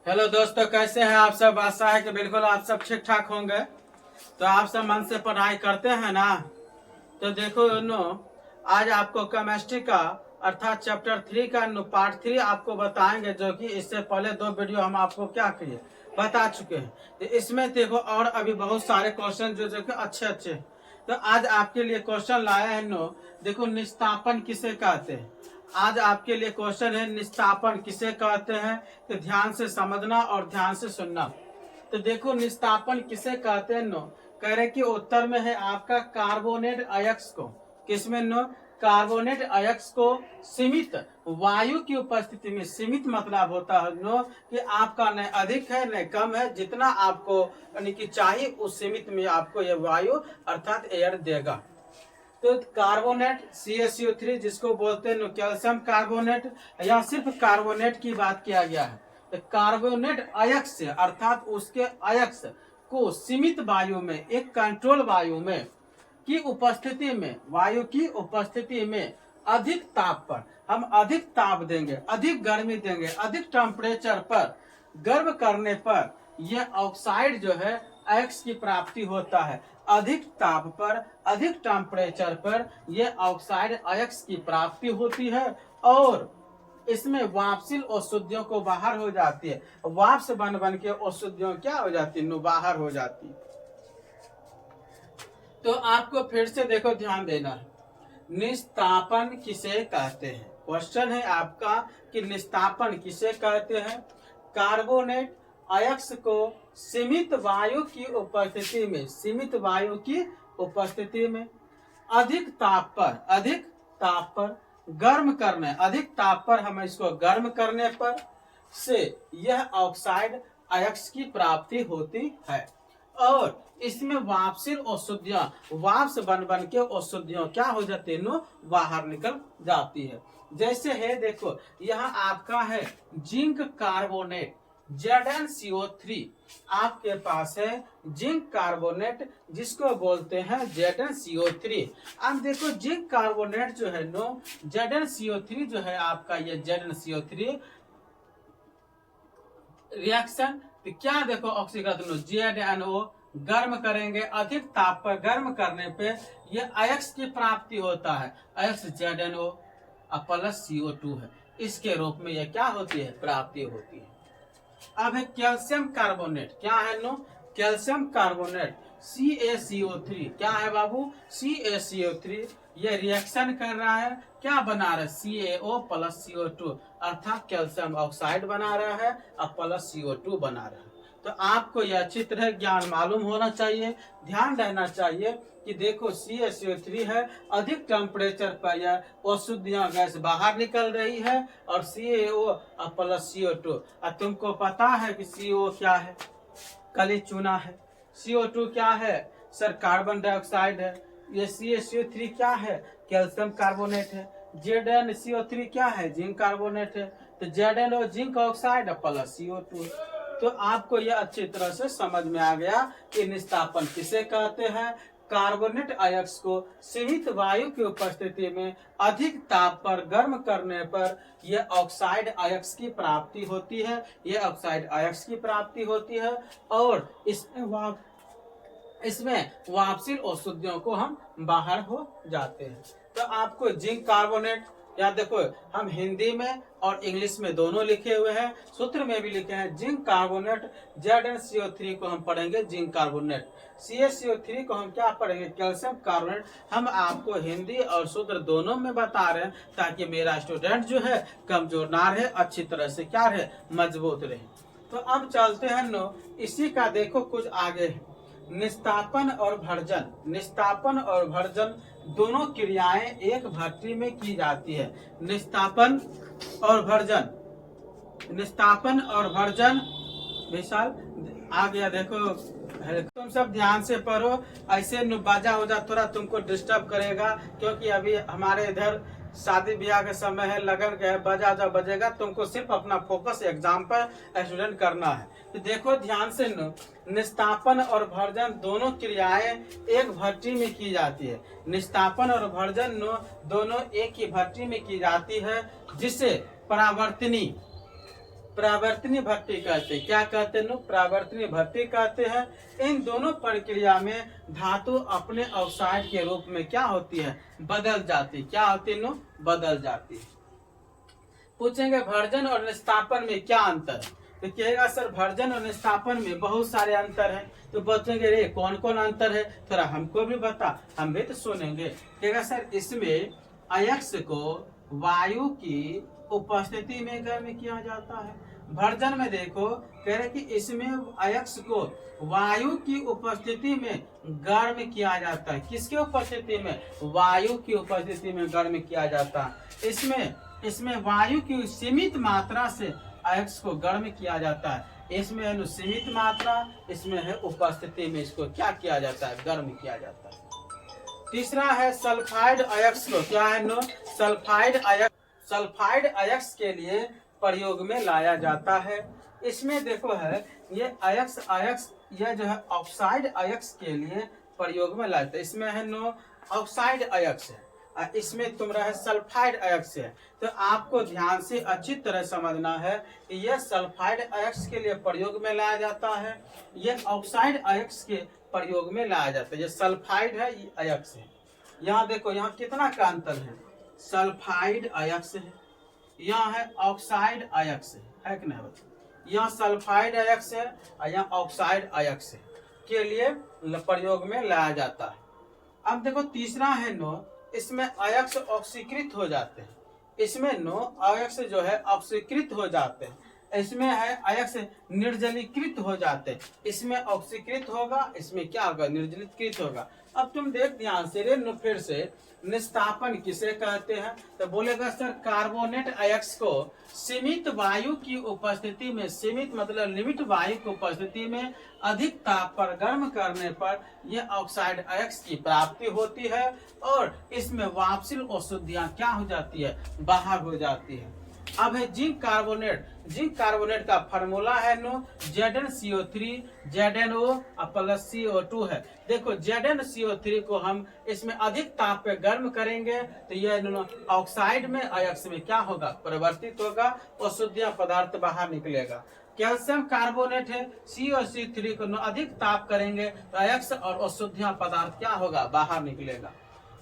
Hello दोस्तों, कैसे हैं आप सब। आशा है कि बिल्कुल आप सब ठीक ठाक होंगे। तो आप सब मन से पढ़ाई करते हैं ना। तो देखो आज आपको केमिस्ट्री का अर्थात चैप्टर 3 का पार्ट 3 आपको बताएंगे, जो कि इससे पहले 2 वीडियो हम आपको क्या किए बता चुके हैं। तो इसमें देखो और अभी बहुत सारे क्वेश्चन जो कि अच्छे अच्छे। तो आज आपके लिए क्वेश्चन लाया है देखो, निस्तापन किसे कहते हैं। आज आपके लिए क्वेश्चन है, निस्तापन किसे कहते हैं। तो ध्यान से समझना और ध्यान से सुनना। तो देखो, निस्तापन किसे कहते हैं कह रहे कि उत्तर में है आपका कार्बोनेट अयस्क को। किसमें कार्बोनेट अयस्क को सीमित वायु की उपस्थिति में। सीमित मतलब होता है कि आपका न अधिक है न कम है, जितना आपको यानी कि चाहिए उस सीमित में आपको यह वायु अर्थात एयर देगा। तो कार्बोनेट CaCO3 जिसको बोलते हैं कैल्शियम कार्बोनेट, या सिर्फ कार्बोनेट की बात किया गया है। तो कार्बोनेट अयस्क अर्थात उसके अयस्क को सीमित वायु में, एक कंट्रोल वायु में की उपस्थिति में, वायु की उपस्थिति में अधिक ताप पर हम अधिक ताप देंगे, अधिक गर्मी देंगे, अधिक टेम्परेचर पर गर्म करने पर यह ऑक्साइड जो है एक्स की प्राप्ति होता है। अधिक ताप पर, अधिक टेम्परेचर पर यह ऑक्साइड अयस्क की प्राप्ति होती है और इसमें वापसील अशुद्धियों को बाहर हो जाती है। वाष्प बन बन के अशुद्धियों क्या हो जाती है, बाहर हो जाती है। तो आपको फिर से देखो, ध्यान देना है, निस्तापन किसे कहते हैं। क्वेश्चन है आपका कि निस्तापन किसे कहते हैं। कार्बोनेट अयस्क को सीमित वायु की उपस्थिति में, सीमित वायु की उपस्थिति में अधिक ताप पर गर्म करने, अधिक ताप पर हम इसको गर्म करने पर से यह ऑक्साइड अयस्क की प्राप्ति होती है और इसमें वापसील अशुद्धियां, वाष्प बन बन के अशुद्धियां क्या हो जाती है, बाहर निकल जाती है। जैसे है देखो, यहाँ आपका है जिंक कार्बोनेट ZnCO3, आपके पास है जिंक कार्बोनेट जिसको बोलते हैं ZnCO3। अब देखो जिंक कार्बोनेट जो है ZnCO3 जो है आपका, ये ZnCO3 रिएक्शन तो क्या देखो, ऑक्सीकरण ZnO गर्म करेंगे, अधिक ताप पर गर्म करने पे ये अयस्क की प्राप्ति होता है। अयस्क ZnO प्लस CO2 है, इसके रूप में ये क्या होती है, प्राप्ति होती है। अब है कैल्शियम कार्बोनेट, क्या है कैल्शियम कार्बोनेट CaCO3, क्या है बाबू, CaCO3 ये रिएक्शन कर रहा है, क्या बना रहा है, CaO प्लस CO2 अर्थात कैल्शियम ऑक्साइड बना रहा है और प्लस CO2 बना रहा है। तो आपको यह अच्छी तरह ज्ञान मालूम होना चाहिए, ध्यान रहना चाहिए कि देखो CaCO3 है, अधिक टेम्परेचर पर यह अशुद्धियां गैस बाहर निकल रही है और CaO प्लस CO2। तुमको पता है कि CO क्या है, कली चूना है। CO2 क्या है सर, कार्बन डाइऑक्साइड है। ये CaCO3 क्या है, कैल्शियम कार्बोनेट है। ZnCO3 क्या है, जिंक कार्बोनेट है। तो ZnO zinc oxide plus CO2। तो आपको यह अच्छी तरह से समझ में आ गया कि निस्तापन किसे कहते हैं। कार्बोनेट अयस्क को सीमित वायु की उपस्थिति में अधिक ताप पर गर्म करने पर यह ऑक्साइड अयस्क की प्राप्ति होती है, यह ऑक्साइड अयस्क की प्राप्ति होती है और इसमें वापसील अशुद्धियों को हम बाहर हो जाते हैं। तो आपको जिंक कार्बोनेट, या देखो हम हिंदी में और इंग्लिश में दोनों लिखे हुए हैं, सूत्र में भी लिखे हैं जिंक कार्बोनेट। ZnCO3 को हम पढ़ेंगे जिंक कार्बोनेट, CaCO3 को हम क्या पढ़ेंगे, कैल्शियम कार्बोनेट। हम आपको हिंदी और सूत्र दोनों में बता रहे हैं ताकि मेरा स्टूडेंट जो है कमजोर ना रहे, अच्छी तरह से क्या रहे, मजबूत रहे। तो अब चलते हैं इसी का देखो कुछ आगे, निस्तापन और भर्जन। निस्तापन और भर्जन दोनों क्रियाएं एक भट्टी में की जाती है। निस्तापन और भर्जन, निस्तापन और भर्जन विशाल आ गया। देखो तुम सब ध्यान से पढ़ो, ऐसे बाजा उजा थोड़ा तुमको डिस्टर्ब करेगा, क्योंकि अभी हमारे इधर शादी ब्याह के समय है, लगन के है, बजा जा बजेगा, तुमको सिर्फ अपना फोकस एग्जाम पर स्टूडेंट करना है। तो देखो ध्यान से निस्तापन और भर्जन दोनों क्रियाएं एक भट्टी में की जाती है। निस्तापन और भर्जन दोनों एक ही भट्टी में की जाती है, जिसे परावर्तनी परावर्तनीय भट्टी कहते हैं। क्या कहते हैं? परावर्तनीय भट्टी कहते हैं। इन दोनों प्रक्रिया में धातु अपने ऑक्साइड के रूप में क्या होती है? बदल जाती है। क्या होती है? बदल जाती है। पूछेंगे भर्जन और निस्तापन में क्या अंतर है? तो कहेगा सर भर्जन और निस्तापन में बहुत सारे अंतर हैं। तो पूछेंगे रे कौन कौन अंतर है, थोड़ा हमको भी बता, हम भी तो सुनेंगे। कहेगा सर इसमें अयस्क को वायु की उपस्थिति में गर्म किया जाता है। भर्जन में देखो कह रहे कि इसमें अयस्क को वायु की उपस्थिति में गर्म किया जाता है। किसकी उपस्थिति में? वायु की उपस्थिति में गर्म किया जाता है। इसमें वायु की सीमित मात्रा से अयस्क को गर्म किया जाता है। इसमें है सीमित मात्रा, इसमें है उपस्थिति में इसको क्या किया जाता है? गर्म किया जाता है। तीसरा है सल्फाइड अयस्क को क्या है? सल्फाइड अयस्क के लिए प्रयोग में लाया जाता है। इसमें देखो है ये यह जो है ऑक्साइड अयस्क के लिए प्रयोग में लाया जाता है। इसमें है ऑक्साइड अयस्क है, इसमें तुम रहे सल्फाइड अयस्क है। तो आपको ध्यान से अच्छी तरह समझना है कि यह सल्फाइड अयस्क के लिए प्रयोग में लाया जाता है, यह ऑक्साइड अयस्क के प्रयोग में लाया जाता है। ये सल्फाइड है, ये अयस्क है। यहाँ देखो यहाँ कितना का अंतर है? सल्फाइड अयस्क है, यहाँ है ऑक्साइड अयस्क है कि नहीं बच्चों? यहाँ सल्फाइड अयस्क है और यहाँ ऑक्साइड अयस्क है के लिए प्रयोग में लाया जाता है। अब देखो तीसरा है इसमें अयस्क ऑक्सीकृत हो जाते हैं। इसमें अयस्क जो है ऑक्सीकृत हो जाते हैं। इसमें है अयस्क निर्जलीकृत हो जाते हैं। इसमें ऑक्सीकृत होगा, इसमें क्या होगा? निर्जलीकृत होगा। अब तुम देख ध्यान से रे फिर से निस्तापन किसे कहते हैं? तो बोलेगा सर कार्बोनेट अयस्क को सीमित वायु की उपस्थिति में, सीमित मतलब लिमिट वायु की उपस्थिति में अधिक ताप पर गर्म करने पर यह ऑक्साइड अयस्क की प्राप्ति होती है और इसमें वापसील अशुद्धियां क्या हो जाती है? बाहर हो जाती है। अब है जिंक कार्बोनेट। जिंक कार्बोनेट का फार्मूला है ZnCO3 ZnO प्लस CO2 है। देखो ZnCO3 को हम इसमें अधिक ताप पे गर्म करेंगे तो यह ऑक्साइड में अयस्क में क्या होगा? परिवर्तित होगा, अशुद्धियां पदार्थ बाहर निकलेगा। कैल्शियम कार्बोनेट है, COC3 को अधिक ताप करेंगे तो अयस्क और अशुद्धियां पदार्थ क्या होगा? बाहर निकलेगा।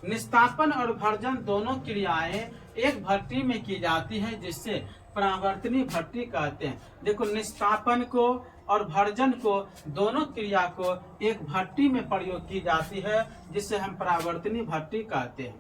निस्तापन और भर्जन दोनों क्रियाएं एक भट्टी में की जाती हैं जिससे परावर्तनीय भट्टी कहते हैं। देखो निस्तापन को और भर्जन को दोनों क्रिया को एक भट्टी में प्रयोग की जाती है जिससे हम परावर्तनीय भट्टी कहते हैं।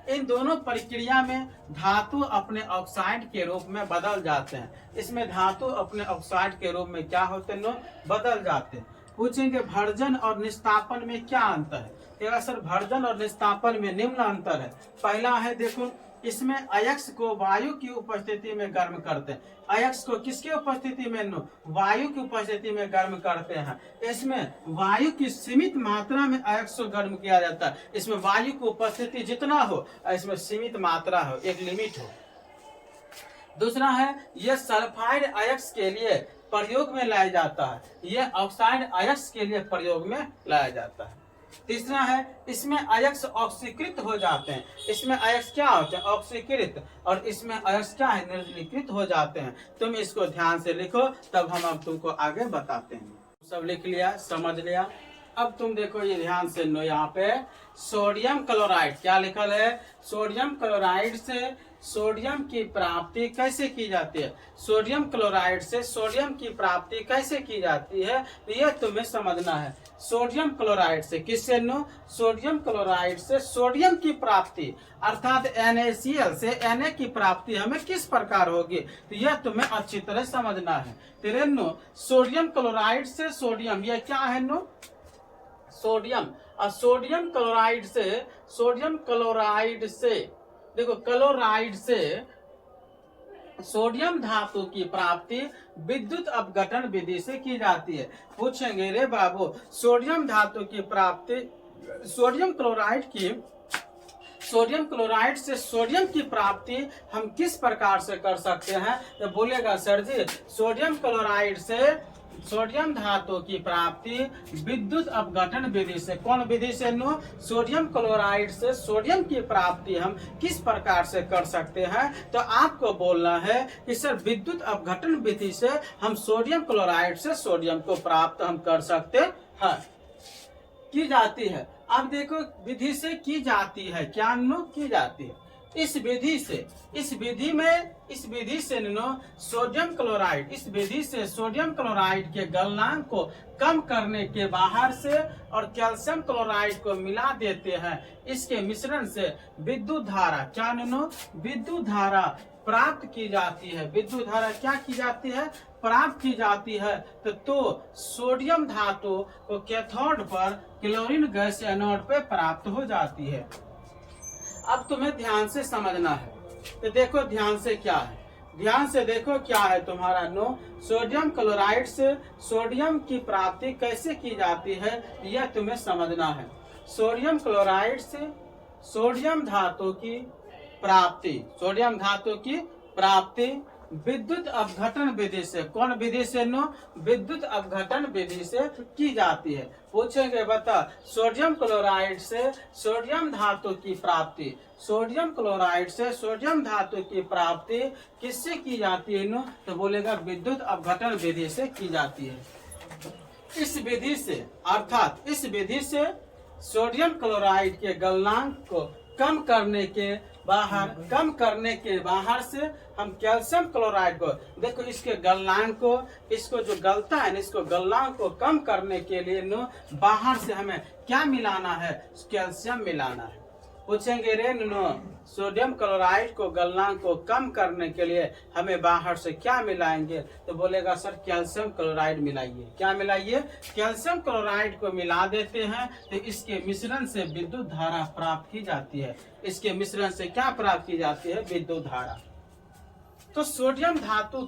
इन दोनों प्रक्रिया में धातु अपने ऑक्साइड के रूप में बदल जाते हैं। इसमें धातु अपने ऑक्साइड के रूप में क्या होते हैं? बदल जाते हैं। पूछेंगे भर्जन और निस्तापन में क्या अंतर है? सर भर्जन और निस्तापन में निम्न अंतर है। पहला है देखो इसमें अयस्क को वायु की उपस्थिति में गर्म करते हैं। अयस्क को किसकी उपस्थिति में? वायु की उपस्थिति में गर्म करते हैं। इसमें वायु की सीमित मात्रा में अयस्क को गर्म किया जाता है। इसमें वायु की उपस्थिति जितना हो, इसमें सीमित मात्रा हो, एक लिमिट हो। दूसरा है यह सल्फाइड अयस्क के लिए प्रयोग में लाया जाता है, यह ऑक्साइड अयस्क के लिए प्रयोग में लाया जाता है। तीसरा है इसमें अयस्क ऑक्सीकृत हो जाते हैं। इसमें अयस्क क्या होते हैं? ऑक्सीकृत। और इसमें अयस्क क्या है? निर्जलीकृत हो जाते हैं। तुम इसको ध्यान से लिखो, तब हम अब तुमको आगे बताते हैं। सब लिख लिया, समझ लिया। अब तुम देखो ये ध्यान से लो, यहाँ पे सोडियम क्लोराइड क्या लिखल है? सोडियम क्लोराइड से सोडियम की प्राप्ति कैसे की जाती है? सोडियम क्लोराइड से सोडियम की प्राप्ति कैसे की जाती है यह तुम्हें समझना है। सोडियम क्लोराइड से किससे? सोडियम क्लोराइड से सोडियम की प्राप्ति अर्थात NaCl से Na की प्राप्ति हमें किस प्रकार होगी तो यह तुम्हें अच्छी तरह समझना है। तेरे सोडियम क्लोराइड से सोडियम, यह क्या है? सोडियम। और सोडियम क्लोराइड से देखो क्लोराइड से सोडियम धातु की प्राप्ति विद्युत अपघटन विधि से की जाती है। पूछेंगे रे बाबू सोडियम धातु की प्राप्ति सोडियम क्लोराइड से सोडियम की प्राप्ति हम किस प्रकार से कर सकते हैं? तो बोलेगा सर जी सोडियम क्लोराइड से सोडियम धातु की प्राप्ति विद्युत अपघटन विधि से, कौन विधि से नो? सोडियम क्लोराइड से सोडियम की प्राप्ति हम किस प्रकार से कर सकते हैं? तो आपको बोलना है कि सर विद्युत अपघटन विधि से हम सोडियम क्लोराइड से सोडियम को प्राप्त हम कर सकते हैं, की जाती है। अब देखो विधि से की जाती है, क्या नो? की जाती है इस विधि से, इस विधि से नो सोडियम क्लोराइड, इस विधि से सोडियम क्लोराइड के गलनांक को कम करने के बाहर से और कैल्शियम क्लोराइड को मिला देते हैं। इसके मिश्रण से विद्युत धारा, क्या नो? विद्युत धारा प्राप्त की जाती है। विद्युत धारा क्या की जाती है? प्राप्त की जाती है। तो सोडियम धातु को कैथोड पर, क्लोरीन गैस एनोड पे प्राप्त हो जाती है। अब तुम्हें ध्यान से समझना है, तो देखो ध्यान से क्या है, ध्यान से देखो क्या है तुम्हारा नो। सोडियम क्लोराइड से सोडियम की प्राप्ति कैसे की जाती है यह तुम्हें समझना है। सोडियम क्लोराइड से सोडियम धातु की प्राप्ति, सोडियम धातु की प्राप्ति विद्युत अपघटन विधि से, कौन विधि से नो? विद्युत अपघटन विधि से की जाती है। पूछेंगे बता सोडियम क्लोराइड से सोडियम धातु की प्राप्ति, सोडियम क्लोराइड से सोडियम धातु की प्राप्ति किससे की जाती है नो? तो बोलेगा विद्युत अपघटन विधि से की जाती है। इस विधि से, अर्थात इस विधि से सोडियम क्लोराइड के गलनांक को कम करने के बाहर से हम कैल्शियम क्लोराइड को, देखो इसके गलनांक को, इसको जो गलता है इसको गलनांक को कम करने के लिए नो बाहर से हमें क्या मिलाना है? कैल्शियम मिलाना है। पूछेंगे रे नो सोडियम क्लोराइड को गलनांक को कम करने के लिए हमें बाहर से क्या मिलाएंगे? तो बोलेगा सर कैल्शियम क्लोराइड मिलाइए। क्या मिलाइए? कैल्शियम क्लोराइड को मिला देते हैं तो इसके मिश्रण से विद्युत धारा प्राप्त की जाती है। इसके मिश्रण से क्या प्राप्त की जाती है? विद्युत धारा। तो सोडियम धातु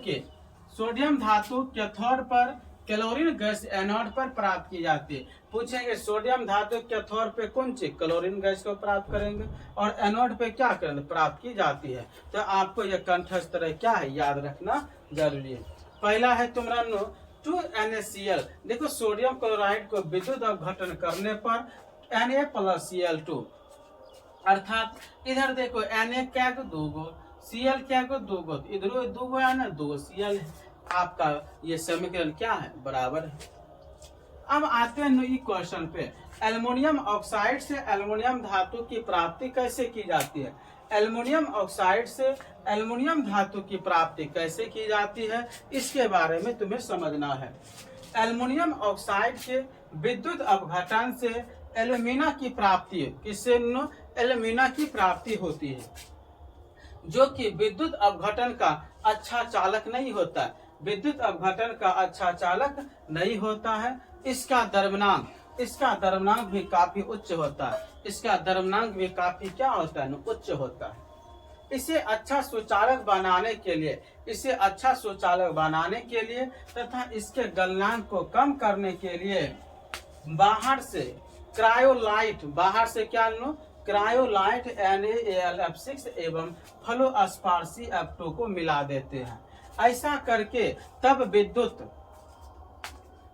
कैथोड पर, क्लोरीन गैस एनोड पर प्राप्त की जाती है। पूछेंगे सोडियम धातु कैथोड पे कौन सी? क्लोरीन गैस को प्राप्त करेंगे और एनोड पे क्या करेंगे? प्राप्त की जाती है। तो आपको यह कंठस्थ क्या है याद रखना जरूरी है। पहला है तुम्हारा नो 2NaCl। देखो सोडियम क्लोराइड को विद्युत अपघटन करने पर Na+Cl2, अर्थात इधर देखो Na क्या को 2 गो, Cl क्या को 2 गो, इधर 2 गो है ना, 2 Cl है। आपका ये समीकरण क्या है? बराबर है। अब आते हैं इस क्वेश्चन पे, एल्युमिनियम ऑक्साइड से एल्युमिनियम धातु की प्राप्ति कैसे की जाती है? एल्युमिनियम ऑक्साइड से एल्युमिनियम धातु की प्राप्ति कैसे की जाती है इसके बारे में तुम्हें समझना है। एल्युमिनियम ऑक्साइड के विद्युत अपघटन से एल्यूमिना की प्राप्ति, किससे? एल्यूमिना की प्राप्ति होती है, जो कि विद्युत अपघटन का अच्छा चालक नहीं होता है। विद्युत अपघटन का अच्छा चालक नहीं होता है। इसका द्रव्यमान भी काफी उच्च होता है। इसका द्रव्यमान भी काफी क्या होता है? उच्च होता है। इसे अच्छा सुचालक बनाने के लिए तथा इसके गलनांक को कम करने के लिए बाहर से क्रायोलाइट, बाहर से क्या लो? क्रायोलाइट NaAlF6 एवं फ्लोस्पार्सी F2 को मिला देते हैं। ऐसा करके तब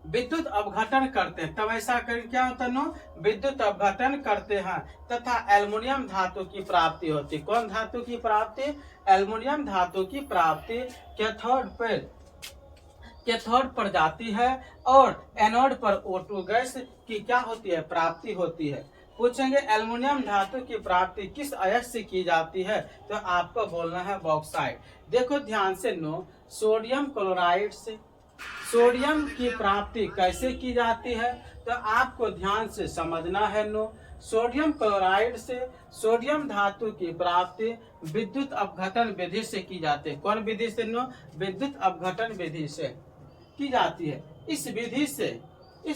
विद्युत अपघटन करते हैं। तब ऐसा करके क्या होता है? विद्युत अपघटन करते हैं तथा एल्युमिनियम धातु की प्राप्ति होती। कौन धातु की प्राप्ति? एल्युमिनियम धातु की प्राप्ति कैथोड पर जाती है और एनोड पर O2 गैस की क्या होती है? प्राप्ति होती है। पूछेंगे एल्युमिनियम धातु की प्राप्ति किस अयस्क से की जाती है? तो आपको बोलना है बॉक्साइट। देखो ध्यान से नो, सोडियम क्लोराइड से सोडियम की प्राप्ति कैसे की जाती है? तो आपको ध्यान से समझना है नो, सोडियम क्लोराइड से सोडियम धातु की प्राप्ति विद्युत अपघटन विधि से की जाती है। कौन विधि से नो? विद्युत अपघटन विधि से की जाती है। इस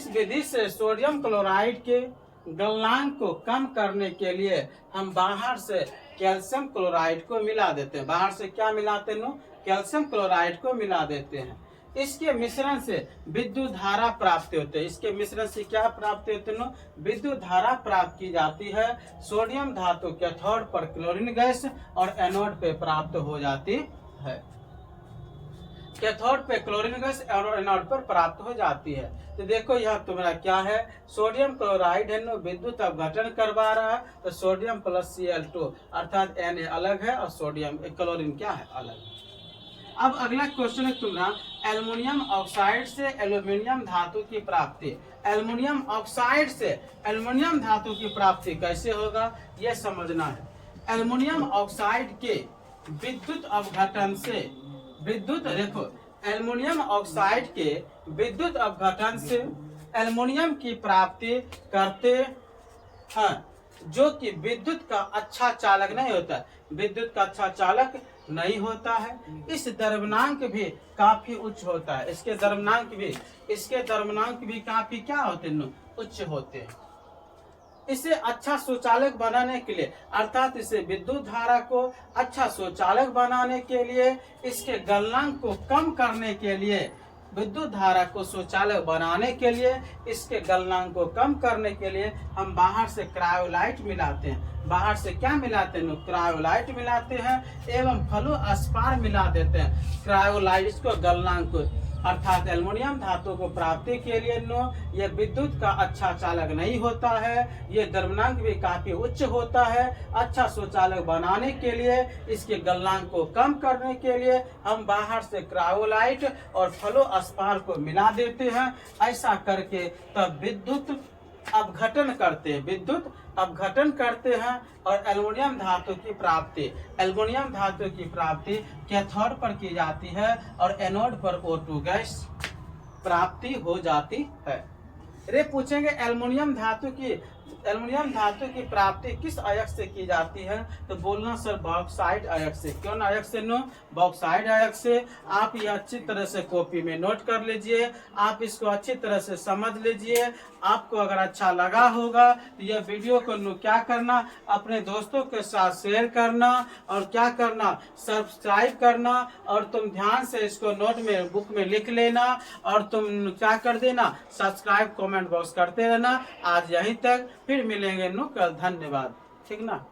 विधि से सोडियम क्लोराइड के गलनांक को कम करने के लिए हम बाहर से कैल्शियम क्लोराइड को मिला देते हैं। बाहर से क्या मिलाते हैं? कैल्शियम क्लोराइड को मिला देते हैं। इसके मिश्रण से विद्युत धारा प्राप्त होते हैं। इसके मिश्रण से क्या प्राप्त होते हैं? विद्युत धारा प्राप्त की जाती है। सोडियम धातु कैथोड पर क्लोरीन गैस और एनोड पे प्राप्त हो जाती है। कैथोड पे क्लोरीन गैस और एनोड पर प्राप्त हो जाती है। तो देखो यह तुम्हारा क्या है, सोडियम क्लोराइड है विद्युत अपघटन करवा रहा है, तो सोडियम प्लस Cl2 अर्थात Na अलग है और सोडियम क्लोरीन क्या है, अलग। अब अगला क्वेश्चन है तुम्हारा एल्युमिनियम ऑक्साइड से एल्यूमिनियम धातु की प्राप्ति। एल्युमिनियम ऑक्साइड से एल्युमिनियम धातु की प्राप्ति कैसे होगा यह समझना है। एल्युमिनियम ऑक्साइड के विद्युत अपघटन से देखो एल्युमिनियम ऑक्साइड के विद्युत अपघटन से एल्युमिनियम की प्राप्ति करते हैं, जो कि विद्युत का अच्छा चालक नहीं होता, विद्युत का अच्छा चालक नहीं होता है। इस द्रव्यमानांक भी काफी उच्च होता है, इसके द्रव्यमानांक भी काफी क्या होते हैं, उच्च होते हैं। इसे अच्छा सुचालक बनाने के लिए अर्थात इसे विद्युत धारा को अच्छा सुचालक बनाने के लिए, इसके गलनांक को कम करने के लिए, विद्युत धारा को सुचालक बनाने के लिए, इसके गलनांक को कम करने के लिए हम बाहर से क्रायोलाइट मिलाते हैं। बाहर से क्या मिलाते हैं, क्रायोलाइट मिलाते हैं एवं फ्लोस्पार मिला देते हैं। क्रायोलाइट को गलनांक अर्थात एल्युमिनियम धातु को प्राप्ति के लिए यह विद्युत का अच्छा चालक नहीं होता है, ये द्रव्यमानांक भी काफी उच्च होता है। अच्छा सुचालक बनाने के लिए, इसके गलनांक को कम करने के लिए हम बाहर से क्रायोलाइट और फ्लोस्पार को मिला देते हैं। ऐसा करके तब विद्युत अपघटन करते हैं और एल्युमिनियम धातु की प्राप्ति कैथोड पर की जाती है और एनोड पर O2 गैस प्राप्ति हो जाती है। रे पूछेंगे एल्युमिनियम धातु की प्राप्ति किस अयस्क से की जाती है, तो बोलना सर बॉक्साइट अयस्क से। क्यों अयस्क से, बॉक्साइट अयस्क से। आप ये अच्छी तरह से कॉपी में नोट कर लीजिए, आप इसको अच्छी तरह से समझ लीजिए। आपको अगर अच्छा लगा होगा तो यह वीडियो को क्या करना, अपने दोस्तों के साथ शेयर करना और क्या करना, सब्सक्राइब करना। और तुम ध्यान से इसको नोट में बुक में लिख लेना और तुम क्या कर देना, सब्सक्राइब कमेंट बॉक्स करते रहना। आज यहीं तक, फिर मिलेंगे कल। धन्यवाद, ठीक ना।